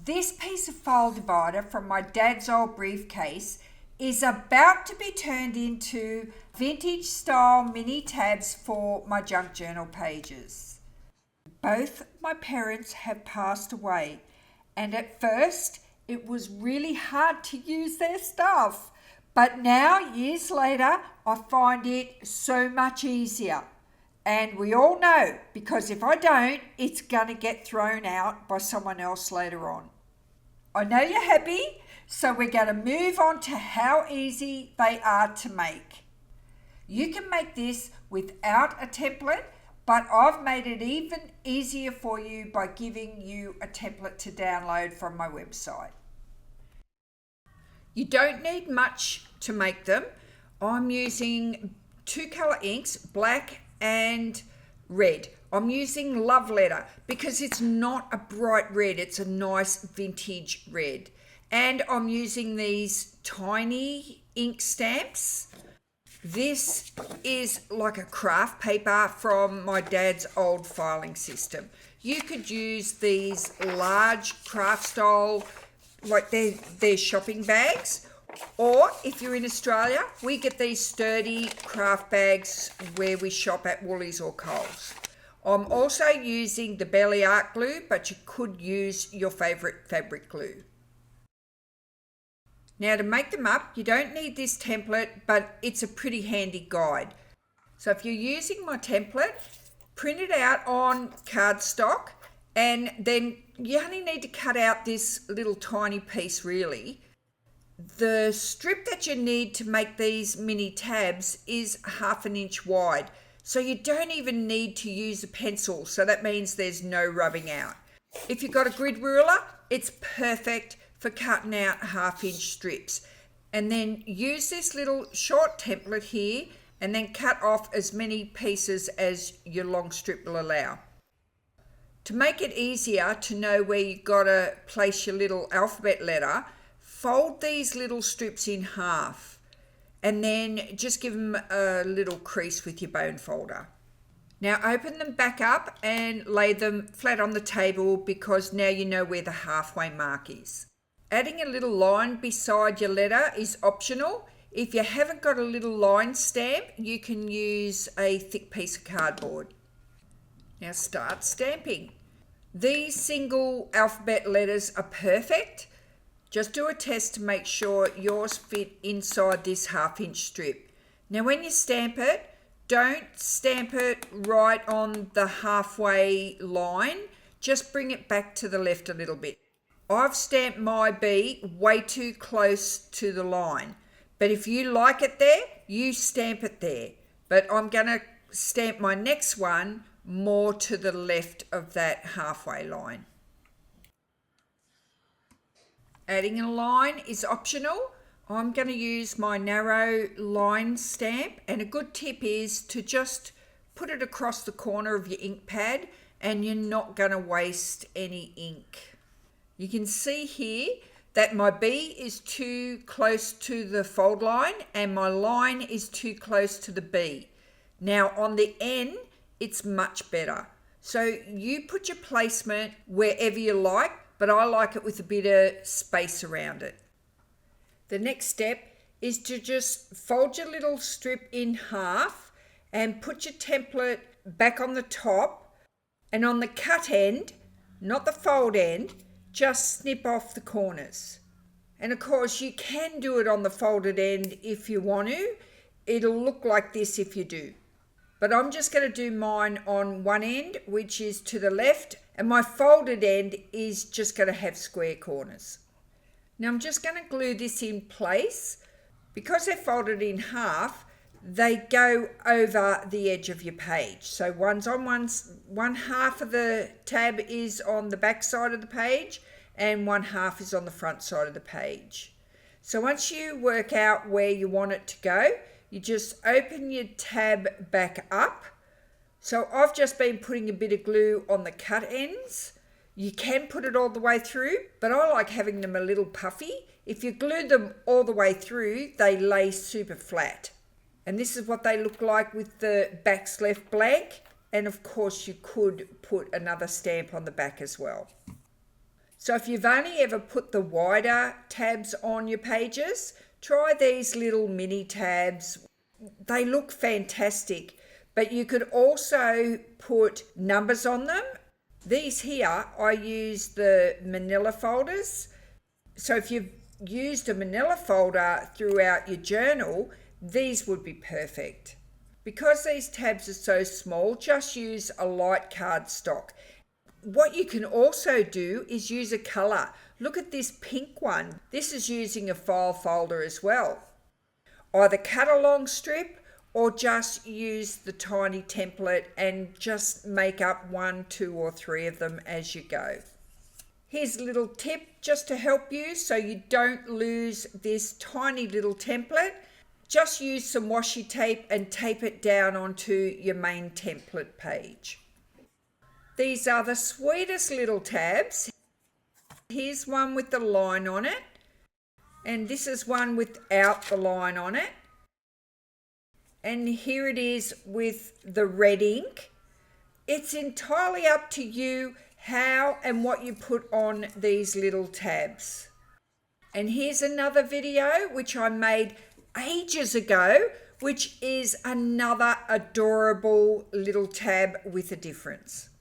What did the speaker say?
This piece of file divider from my dad's old briefcase is about to be turned into vintage style mini tabs for my junk journal pages. Both my parents have passed away, and at first it was really hard to use their stuff. But now, years later, I find it so much easier. And we all know, because if I don't, it's going to get thrown out by someone else later on. I know you're happy, so we're going to move on to how easy they are to make. You can make this without a template, but I've made it even easier for you by giving you a template to download from my website. You don't need much to make them. I'm using two colour inks, black and red. I'm using Love Letter because it's not a bright red, it's a nice vintage red. And I'm using these tiny ink stamps. This is like a craft paper from my dad's old filing system. You could use these large craft style, like they're shopping bags. Or if you're in Australia, we get these sturdy craft bags where we shop at Woolies or Coles. I'm also using the Belly Art glue, but you could use your favourite fabric glue. Now to make them up, you don't need this template, but it's a pretty handy guide. So if you're using my template, print it out on cardstock, and then you only need to cut out this little tiny piece really. The strip that you need to make these mini tabs is 1/2 inch wide, so you don't even need to use a pencil, so that means there's no rubbing out. If you've got a grid ruler, it's perfect for cutting out 1/2 inch strips. And then use this little short template here and then cut off as many pieces as your long strip will allow. To make it easier to know where you've got to place your little alphabet letter, fold these little strips in half and then just give them a little crease with your bone folder. Now open them back up and lay them flat on the table because now you know where the halfway mark is. Adding a little line beside your letter is optional. If you haven't got a little line stamp, you can use a thick piece of cardboard. Now start stamping. These single alphabet letters are perfect. Just do a test to make sure yours fit inside this 1/2 inch strip. Now when you stamp it, don't stamp it right on the halfway line. Just bring it back to the left a little bit. I've stamped my B way too close to the line. But if you like it there, you stamp it there. But I'm going to stamp my next one more to the left of that halfway line. Adding a line is optional. I'm going to use my narrow line stamp, and a good tip is to just put it across the corner of your ink pad and you're not going to waste any ink. You can see here that my B is too close to the fold line and my line is too close to the B. Now on the N, it's much better. So you put your placement wherever you like, but I like it with a bit of space around it. The next step is to just fold your little strip in half and put your template back on the top, and on the cut end, not the fold end, just snip off the corners. And of course you can do it on the folded end if you want to. It'll look like this if you do. But I'm just going to do mine on one end, which is to the left, and my folded end is just going to have square corners. Now I'm just going to glue this in place. Because they're folded in half, they go over the edge of your page. So one's on one half of the tab is on the back side of the page and one half is on the front side of the page. So once you work out where you want it to go, you just open your tab back up. So I've just been putting a bit of glue on the cut ends. You can put it all the way through, but I like having them a little puffy. If you glue them all the way through, they lay super flat. And this is what they look like with the backs left blank. And of course you could put another stamp on the back as well. So if you've only ever put the wider tabs on your pages, try these little mini tabs. They look fantastic, but you could also put numbers on them. These here, I use the manila folders. So if you've used a manila folder throughout your journal, these would be perfect. Because these tabs are so small, just use a light cardstock. What you can also do is use a colour. Look at this pink one. This is using a file folder as well. Either cut a long strip or just use the tiny template and just make up 1, 2 or 3 of them as you go. Here's a little tip just to help you so you don't lose this tiny little template. Just use some washi tape and tape it down onto your main template page. These are the sweetest little tabs. Here's one with the line on it, and this is one without the line on it. And here it is with the red ink. It's entirely up to you how and what you put on these little tabs. And here's another video which I made ages ago, which is another adorable little tab with a difference.